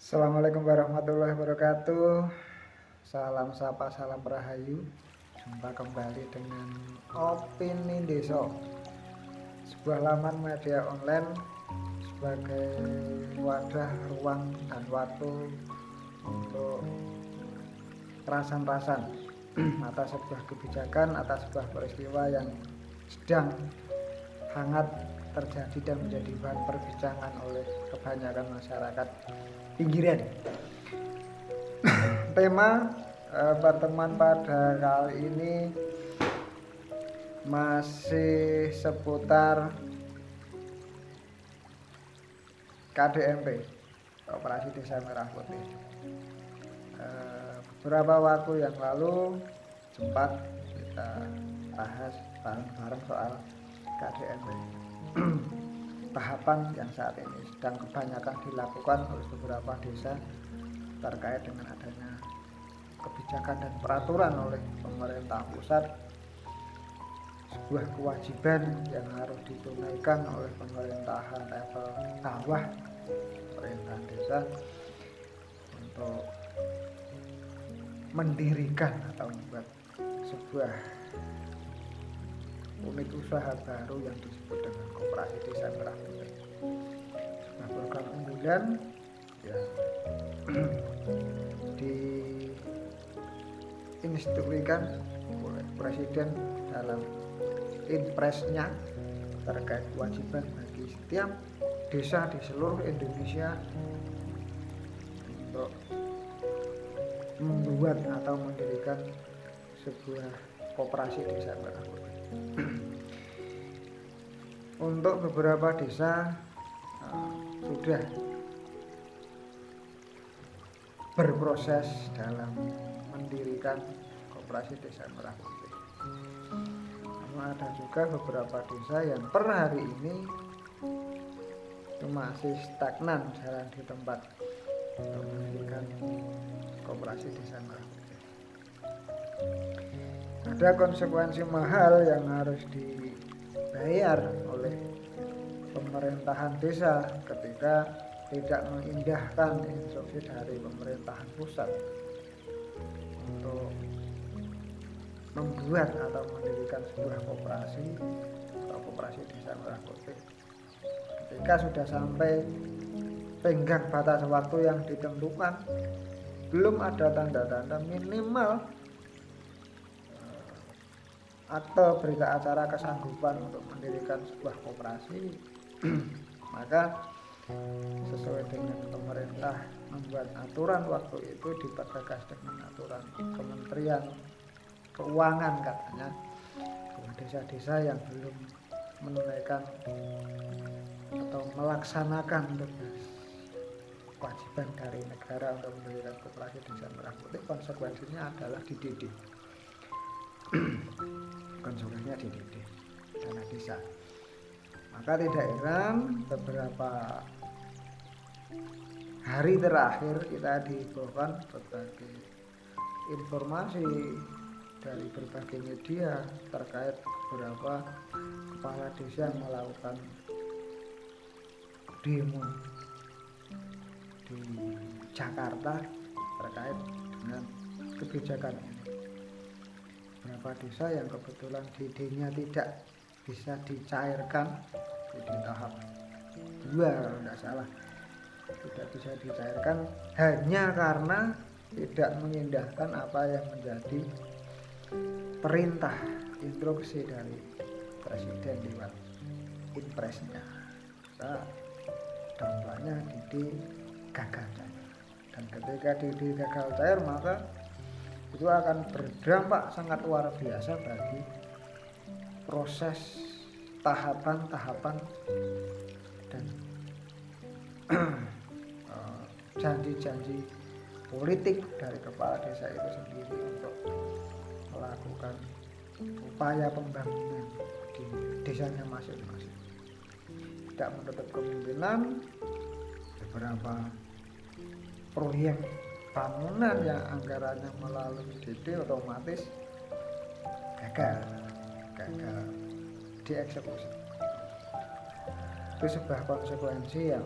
Assalamualaikum warahmatullahi wabarakatuh. Salam sapa, salam rahayu. Jumpa kembali dengan Opini Desa, sebuah laman media online sebagai wadah, ruang, dan waktu untuk rasan-rasan atas sebuah kebijakan, atas sebuah peristiwa yang sedang hangat terjadi dan menjadi bahan perbincangan oleh kebanyakan masyarakat pinggiran. Tema pertemuan pada kali ini masih seputar KDMP, Koperasi Desa Merah Putih. Beberapa waktu yang lalu sempat kita bahas bareng-bareng soal KDMP. Tahapan yang saat ini sedang kebanyakan dilakukan oleh beberapa desa terkait dengan adanya kebijakan dan peraturan oleh pemerintah pusat, sebuah kewajiban yang harus ditunaikan oleh pemerintahan level bawah, pemerintahan desa, untuk mendirikan atau membuat sebuah unit usaha baru yang disebut dengan Koperasi Desa Merah Putih. Nah, program unggulan yang diinstruksikan oleh Presiden dalam impresnya terkait kewajiban bagi setiap desa di seluruh Indonesia untuk membuat atau mendirikan sebuah koperasi desa merah putih. Untuk beberapa desa sudah berproses dalam mendirikan koperasi desa merah putih. Namun ada juga beberapa desa yang per hari ini itu masih stagnan jalan di tempat untuk mendirikan koperasi desa merah putih. Ada konsekuensi mahal yang harus dibayar oleh pemerintahan desa ketika tidak mengindahkan instruksi dari pemerintahan pusat untuk membuat atau mendirikan sebuah koperasi atau koperasi desa merah putih. Ketika sudah sampai tenggang batas waktu yang ditentukan, belum ada tanda-tanda minimal akte berita acara kesanggupan untuk mendirikan sebuah koperasi, maka sesuai dengan pemerintah membuat aturan waktu itu dipertegas dengan aturan Kementerian Keuangan, katanya desa-desa yang belum menunaikan atau melaksanakan tugas kewajiban dari negara untuk mendirikan koperasi desa merah putih, konsekuensinya adalah dididik. Konsekuensinya dididik dana desa. Maka tidak heran beberapa hari terakhir kita dihebohkan berbagai informasi dari berbagai media terkait beberapa kepala desa yang melakukan demo di Jakarta terkait dengan kebijakan ini. Beberapa desa yang kebetulan DD-nya tidak bisa dicairkan di tahap 2 kalau tidak salah, tidak bisa dicairkan hanya karena tidak mengindahkan apa yang menjadi perintah instruksi dari Presiden lewat impresnya. Maka dampaknya DD gagal cair, dan ketika DD gagal cair maka itu akan berdampak sangat luar biasa bagi proses tahapan-tahapan dan janji-janji politik dari kepala desa itu sendiri untuk melakukan upaya pembangunan di desanya masing-masing. Tidak menutup kemungkinan beberapa proyek bangunan yang anggarannya melalui DD otomatis gagal dieksekusi. Itu sebuah konsekuensi yang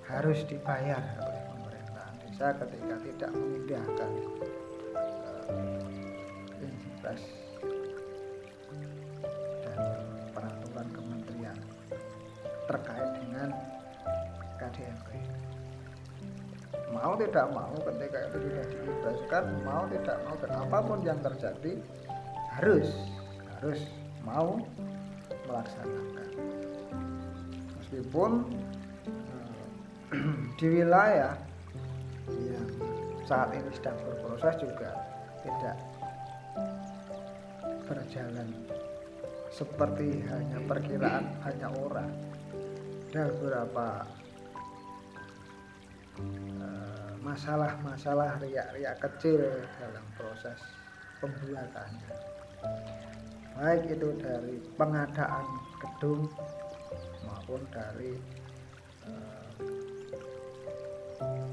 harus dibayar oleh desa ketika tidak mengindahkan impres dan peraturan kementerian terkait dengan KDMP. Mau tidak mau ketika itu sudah diimpreskan, mau tidak mau dan apapun yang terjadi harus mau melaksanakan. Meskipun di wilayah yang saat ini sedang berproses juga tidak berjalan seperti hanya perkiraan hanya orang. Ada beberapa masalah-masalah riak-riak kecil dalam proses pembuatannya, baik itu dari pengadaan gedung maupun dari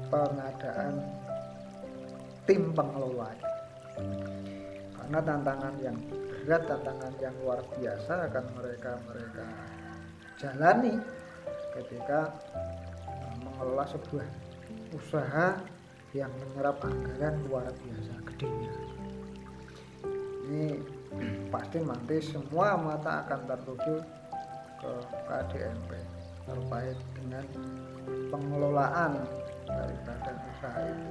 pengadaan tim pengelola. Karena tantangan yang berat, tantangan yang luar biasa akan mereka jalani ketika mengelola sebuah usaha yang menyerap anggaran luar biasa gedenya. Ini pasti nanti semua mata akan tertuju ke KDMP terkait dengan pengelolaan dari badan usaha itu.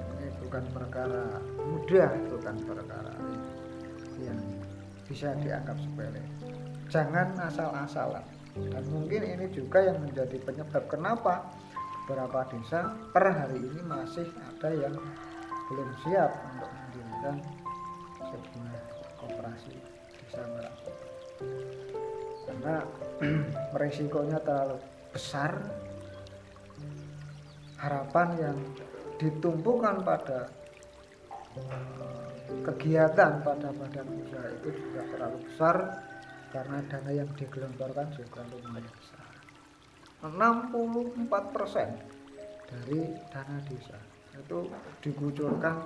Ini bukan perkara mudah, bukan perkara yang bisa dianggap sepele. Jangan asal-asalan. Dan mungkin ini juga yang menjadi penyebab kenapa beberapa desa per hari ini masih ada yang belum siap untuk mendirikan sebuah koperasi desa merah. Karena resikonya terlalu besar, harapan yang ditumpukan pada kegiatan pada badan usaha itu juga terlalu besar, karena dana yang digelontorkan juga lumayan besar. 64% dari dana desa itu dikucurkan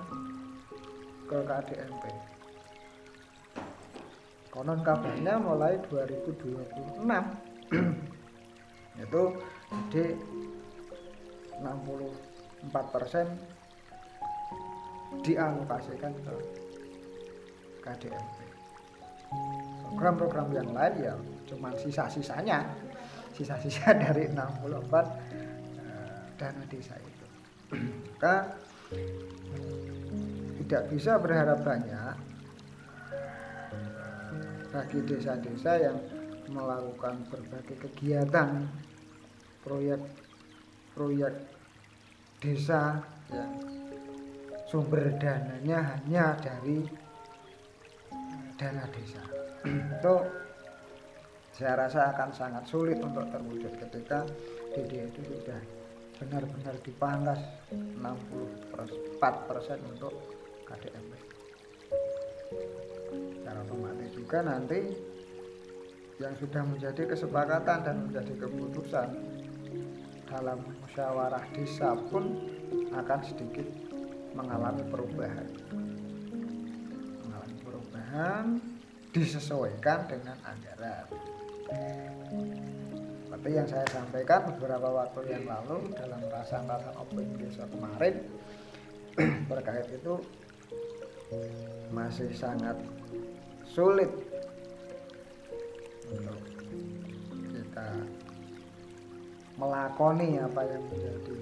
ke KDMP. Konon kabarnya mulai 2026 itu jadi 64% dialokasikan ke KDMP. Program-program yang lain ya cuma sisa-sisa dari 64 dana desa itu. Maka tidak bisa berharap banyak bagi desa-desa yang melakukan berbagai kegiatan proyek desa yang sumber dananya hanya dari dana desa. Itu saya rasa akan sangat sulit untuk terwujud ketika DD itu sudah benar-benar dipangkas 64% untuk KDMP. Secara otomatis juga nanti yang sudah menjadi kesepakatan dan menjadi keputusan dalam musyawarah desa pun akan sedikit mengalami perubahan disesuaikan dengan anggaran. Seperti yang saya sampaikan beberapa waktu yang lalu dalam rasan-rasan opini desa kemarin terkait itu masih sangat sulit untuk kita melakoni apa yang menjadi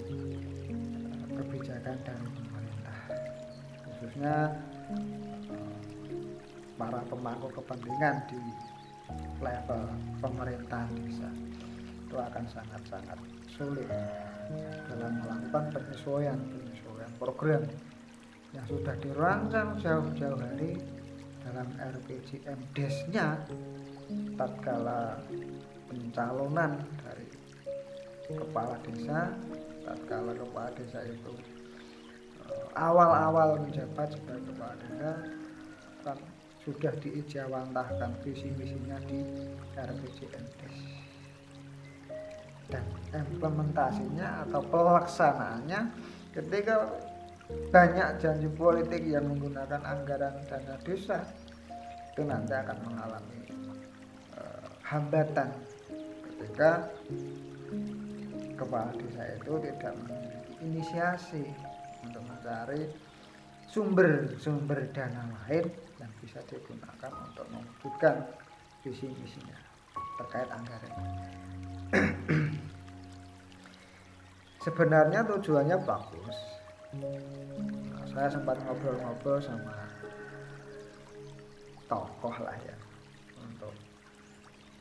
kebijakan dari pemerintah, khususnya para pemangku kepentingan di level pemerintahan desa. Itu akan sangat-sangat sulit dalam melakukan penyesuaian program yang sudah dirancang jauh-jauh hari dalam RPJM Desnya tatkala pencalonan dari kepala desa, tatkala kepala desa itu awal-awal menjabat sebagai kepala desa kan sudah diijawantahkan visi misinya di RPJM Des, dan implementasinya atau pelaksanaannya ketika banyak janji politik yang menggunakan anggaran dana desa itu nanti akan mengalami hambatan ketika kepala desa itu tidak memiliki inisiasi untuk mencari sumber dana lain yang bisa digunakan untuk mewujudkan visi misinya terkait anggaran. Sebenarnya tujuannya bagus. Nah, saya sempat ngobrol-ngobrol sama tokoh lah ya, untuk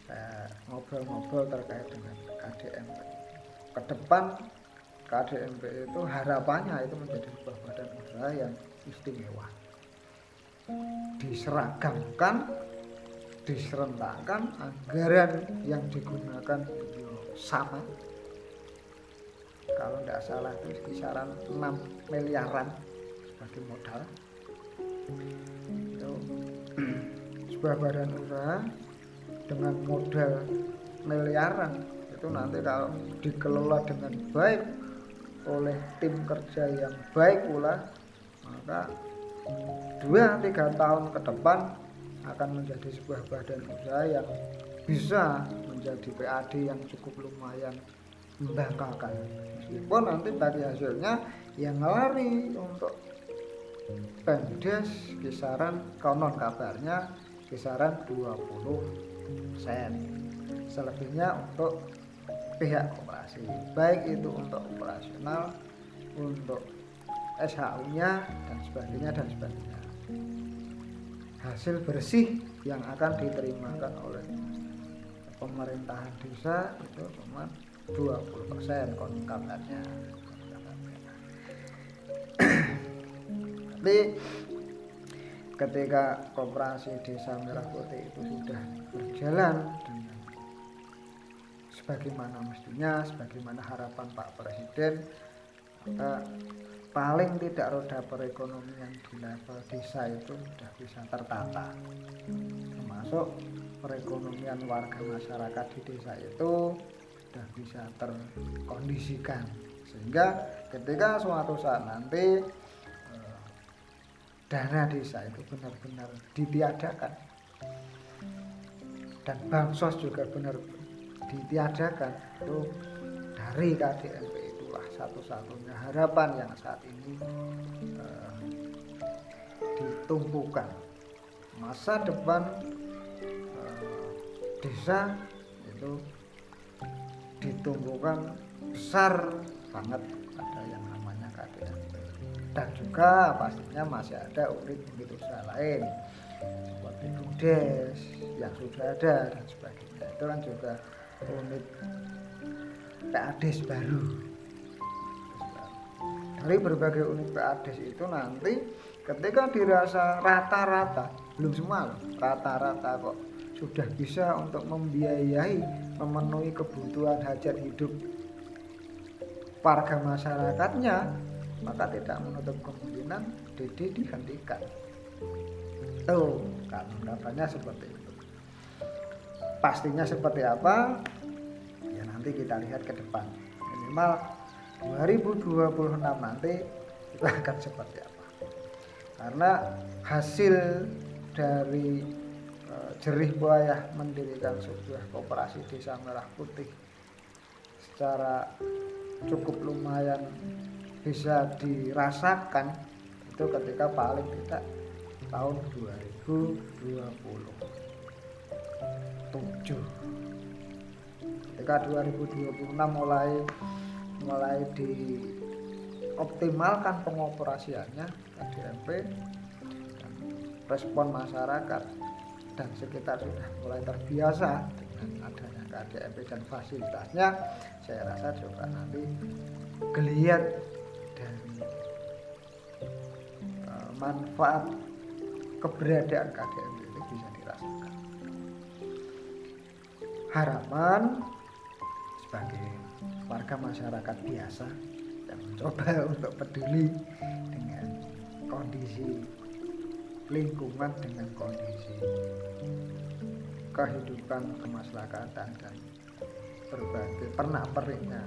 saya ngobrol-ngobrol terkait dengan KDMP. Ke depan KDMP itu harapannya itu menjadi sebuah badan usaha yang istimewa, diseragamkan, diserentakkan, anggaran yang digunakan sama. Kalau tidak salah itu kisaran 6 miliaran sebagai modal. Itu sebuah badan usaha dengan modal miliaran itu nanti kalau dikelola dengan baik oleh tim kerja yang baik pula, maka 2-3 tahun ke depan akan menjadi sebuah badan usaha yang bisa menjadi PAD yang cukup lumayan membanggakan, meskipun nanti bagi hasilnya yang lari untuk Pemdes kisaran, konon kabarnya kisaran 20%, selebihnya untuk pihak koperasi, baik itu untuk operasional, untuk SHU-nya dan sebagainya. Hasil bersih yang akan diterimakan oleh pemerintahan desa itu cuma 20% konon kabarnya. Tapi ketika koperasi desa Merah Putih itu sudah berjalan dengan sebagaimana mestinya, sebagaimana harapan Pak Presiden, maka paling tidak roda perekonomian di level desa itu sudah bisa tertata, termasuk perekonomian warga masyarakat di desa itu sudah bisa terkondisikan, sehingga ketika suatu saat nanti dana desa itu benar-benar ditiadakan dan bansos juga benar ditiadakan, itu dari KDMP itulah satu-satunya harapan yang saat ini ditumpukan. Masa depan desa itu ditumpukan besar banget, ada yang namanya KDMP, dan juga pastinya masih ada unit-unit usaha lain seperti BUMDes yang sudah ada dan sebagainya. Itu kan juga unit PADes baru. Dari berbagai unit PADes itu nanti ketika dirasa rata-rata, belum semua loh, rata-rata kok sudah bisa untuk membiayai, memenuhi kebutuhan hajat hidup warga masyarakatnya, maka tidak menutup kemungkinan DD dihentikan. Tuh kan kabarnya seperti itu. Pastinya seperti apa ya nanti kita lihat ke depan, minimal 2026 nanti itu akan seperti apa, karena hasil dari jerih payah mendirikan sebuah koperasi desa Merah Putih secara cukup lumayan bisa dirasakan itu ketika paling tidak tahun 2027. Ketika 2026 mulai dioptimalkan pengoperasiannya KDMP, dan respon masyarakat dan sekitar sudah mulai terbiasa dengan adanya KDMP dan fasilitasnya, saya rasa juga nanti geliat dari manfaat keberadaan KDMP itu bisa dirasakan. Harapan sebagai warga masyarakat biasa yang mencoba untuk peduli dengan kondisi lingkungan, dengan kondisi kehidupan kemasyarakatan dan berbagai pernak-perniknya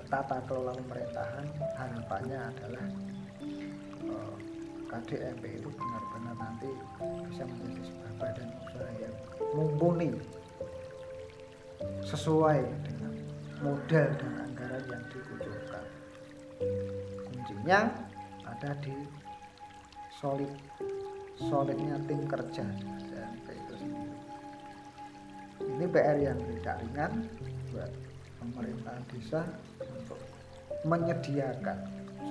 tata kelola pemerintahan, harapannya adalah KDMP itu benar-benar nanti bisa menjadi sebuah badan usaha yang mumpuni sesuai dengan modal dan anggaran yang dikucurkan. Kuncinya ada di solidnya tim kerja DMP itu sendiri. Ini PR yang tidak ringan buat pemerintahan desa untuk menyediakan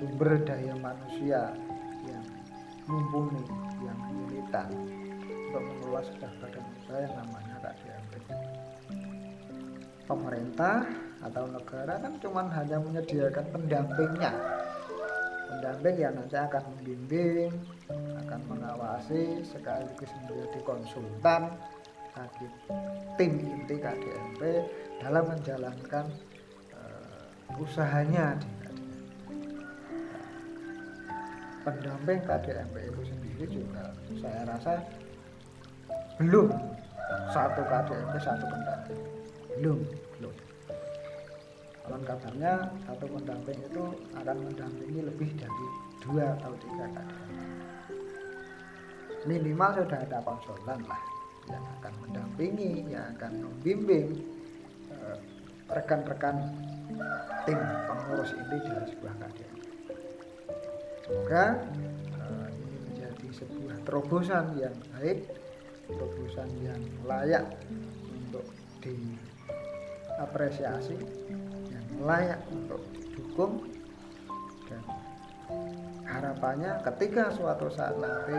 sumber daya manusia yang mumpuni, yang militan untuk mengelola sebuah badan usaha yang namanya KDMP. Pemerintah atau negara kan cuma hanya menyediakan pendamping yang nanti akan membimbing, akan mengawasi, sekaligus menjadi konsultan bagi tim inti KDMP dalam menjalankan usahanya di KDMP. Pendamping KDMP itu sendiri juga saya rasa belum satu KDMP satu pendamping, belum. Konon kabarnya satu pendamping itu akan mendampingi lebih dari 2 atau 3 KDMP. Minimal sudah ada konsultan lah yang akan mendampingi, yang akan membimbing rekan-rekan tim pengurus inti dari sebuah KDMP. Semoga ini menjadi sebuah terobosan yang baik, terobosan yang layak untuk diapresiasi, yang layak untuk didukung, dan harapannya ketika suatu saat nanti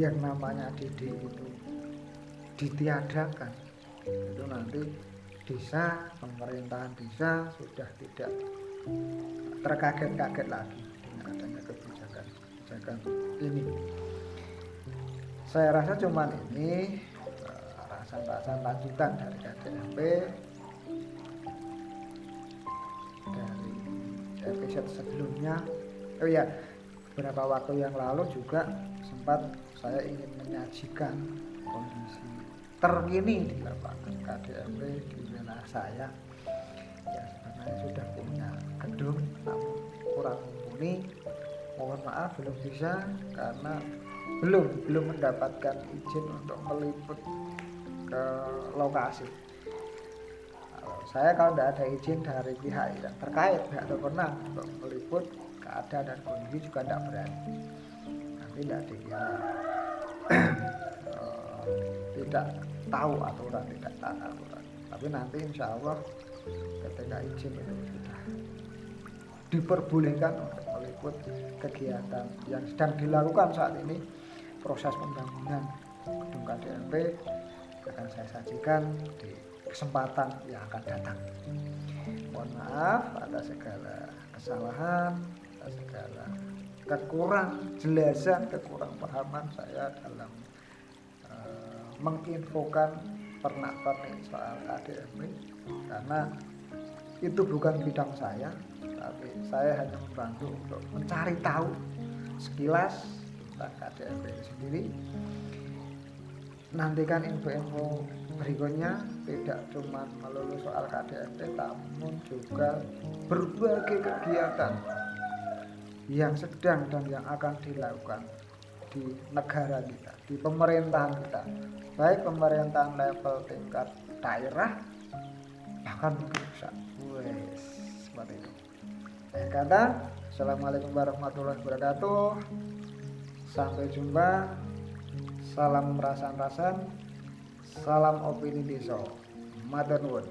yang namanya DD itu ditiadakan, itu nanti desa, pemerintahan desa sudah tidak terkaget-kaget lagi dengan adanya kebijakan ini. Saya rasa cuman ini rasan-rasan lanjutan dari KDMP dari episode sebelumnya. Oh ya, beberapa waktu yang lalu juga sempat saya ingin menyajikan kondisi terkini di lapangan KDMP di wilayah saya. Ya, sebenarnya sudah punya gedung namun kurang mumpuni. Mohon maaf belum bisa karena belum mendapatkan izin untuk meliput ke lokasi. Kalau tidak ada izin dari pihak yang terkait, pihak berwenang untuk meliput keadaan dan kondisi juga tidak berani. Nanti tidak dikira tidak tahu aturan, tidak taat aturan. Tapi nanti insya Allah ketika izin itu sudah diperbolehkan untuk meliput kegiatan yang sedang dilakukan saat ini, proses pembangunan gedung KDMP akan saya sajikan di kesempatan yang akan datang. Mohon maaf atas segala kesalahan, atas segala kekurang-jelasan, kekurang-pahaman saya dalam menginfokan pernak-pernik soal KDMP, karena itu bukan bidang saya, tapi saya hanya membantu untuk mencari tahu sekilas tentang KDMP itu sendiri. Nantikan info-info berikutnya, tidak cuma melulu soal KDMP, namun juga berbagai kegiatan yang sedang dan yang akan dilakukan di negara kita, di pemerintahan kita, baik pemerintahan level tingkat daerah bahkan pusat. Seperti itu. Saya kata, Assalamualaikum warahmatullahi wabarakatuh. Sampai jumpa. Salam rasan-rasan, salam opini desa. Matur nuwun.